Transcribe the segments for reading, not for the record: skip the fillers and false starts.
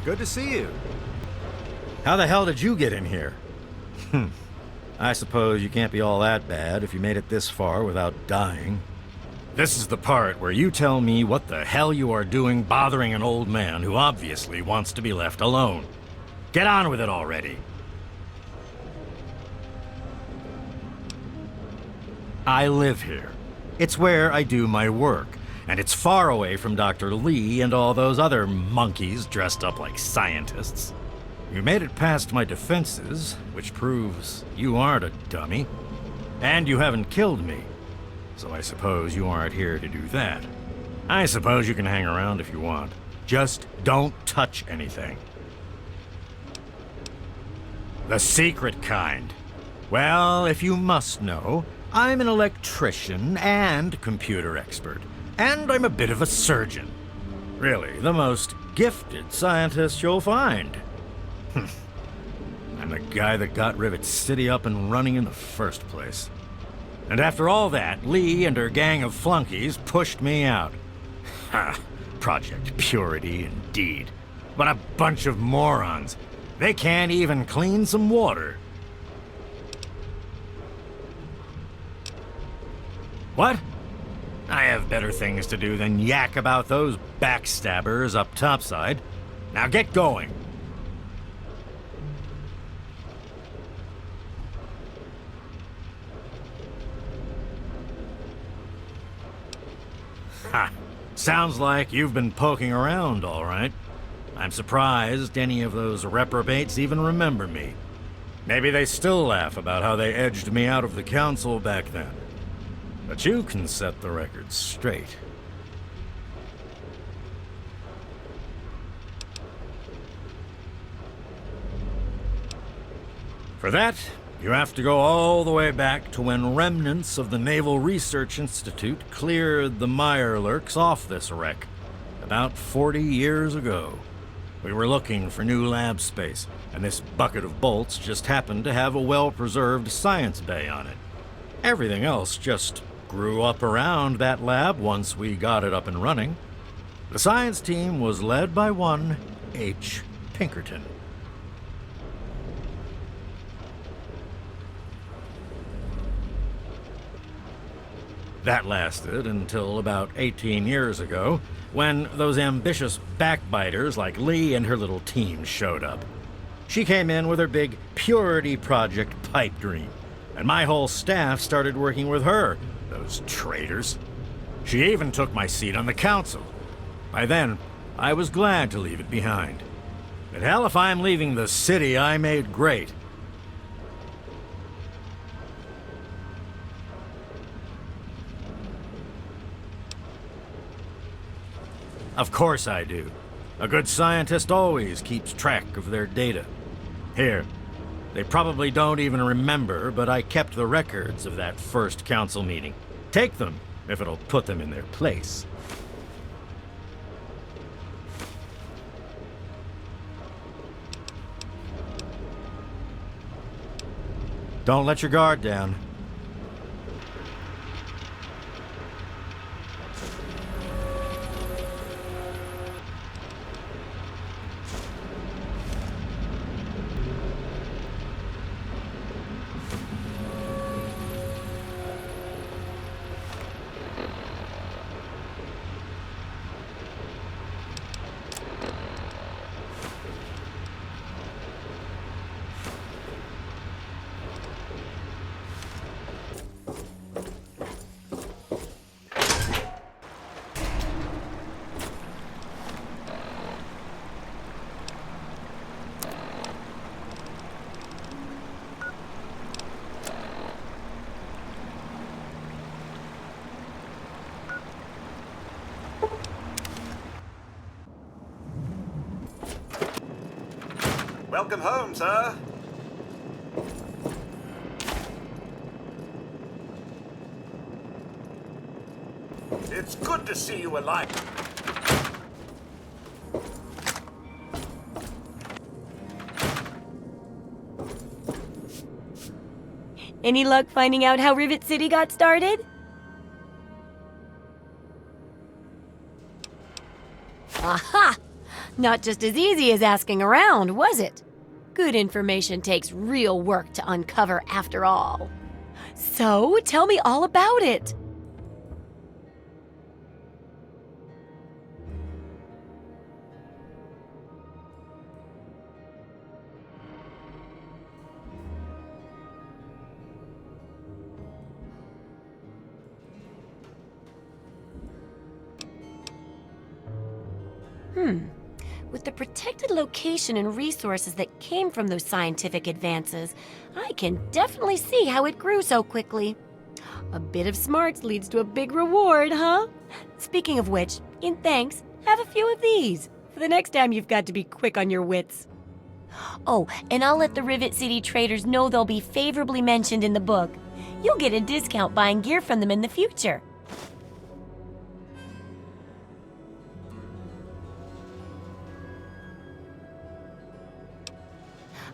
Good to see you. How the hell did you get in here? I suppose you can't be all that bad if you made it this far without dying. This is the part where you tell me what the hell you are doing bothering an old man who obviously wants to be left alone. Get on with it already. I live here. It's where I do my work. And it's far away from Dr. Lee and all those other monkeys dressed up like scientists. You made it past my defenses, which proves you aren't a dummy. And you haven't killed me. So I suppose you aren't here to do that. I suppose you can hang around if you want. Just don't touch anything. The secret kind. Well, if you must know, I'm an electrician and computer expert. And I'm a bit of a surgeon. Really, the most gifted scientist you'll find. I'm the guy that got Rivet City up and running in the first place. And after all that, Lee and her gang of flunkies pushed me out. Ha! Project Purity, indeed. What a bunch of morons. They can't even clean some water. What? I have better things to do than yak about those backstabbers up topside. Now get going. Ha! Sounds like you've been poking around, all right. I'm surprised any of those reprobates even remember me. Maybe they still laugh about how they edged me out of the council back then. But you can set the record straight. For that, you have to go all the way back to when remnants of the Naval Research Institute cleared the Mirelurks off this wreck, about 40 years ago. We were looking for new lab space, and this bucket of bolts just happened to have a well-preserved science bay on it. Everything else just grew up around that lab once we got it up and running. The science team was led by one H. Pinkerton. That lasted until about 18 years ago, when those ambitious backbiters like Lee and her little team showed up. She came in with her big Purity Project pipe dream, and my whole staff started working with her, those traitors. She even took my seat on the council. By then, I was glad to leave it behind. But hell, if I'm leaving the city I made great. Of course I do. A good scientist always keeps track of their data. Here, they probably don't even remember, but I kept the records of that first council meeting. Take them, if it'll put them in their place. Don't let your guard down. Welcome home, sir. It's good to see you alive. Any luck finding out how Rivet City got started? Aha! Not just as easy as asking around, was it? Good information takes real work to uncover after all. So, tell me all about it. With the protected location and resources that came from those scientific advances, I can definitely see how it grew so quickly. A bit of smarts leads to a big reward, huh? Speaking of which, in thanks, have a few of these for the next time you've got to be quick on your wits. Oh, and I'll let the Rivet City traders know they'll be favorably mentioned in the book. You'll get a discount buying gear from them in the future.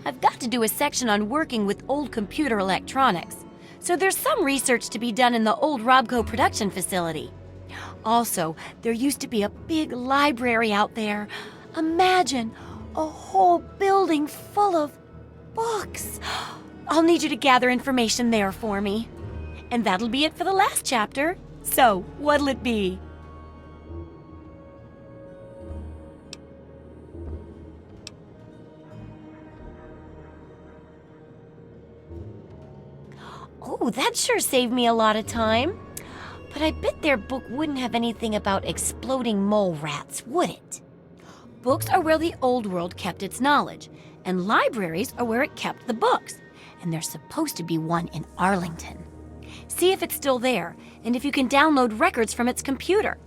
I've got to do a section on working with old computer electronics, so there's some research to be done in the old Robco production facility. Also, there used to be a big library out there. Imagine a whole building full of books. I'll need you to gather information there for me. And that'll be it for the last chapter. So, what'll it be? Oh, that sure saved me a lot of time. But I bet their book wouldn't have anything about exploding mole rats, would it? Books are where the old world kept its knowledge, and libraries are where it kept the books. And there's supposed to be one in Arlington. See if it's still there, and if you can download records from its computer.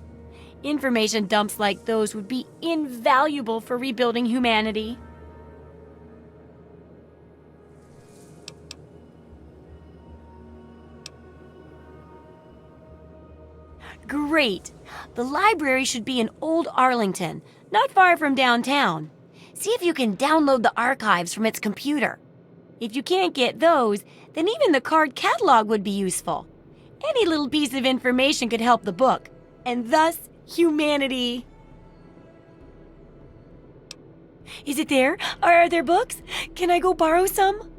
Information dumps like those would be invaluable for rebuilding humanity. Great! The library should be in Old Arlington, not far from downtown. See if you can download the archives from its computer. If you can't get those, then even the card catalog would be useful. Any little piece of information could help the book, and thus humanity. Is it there? Are there books? Can I go borrow some?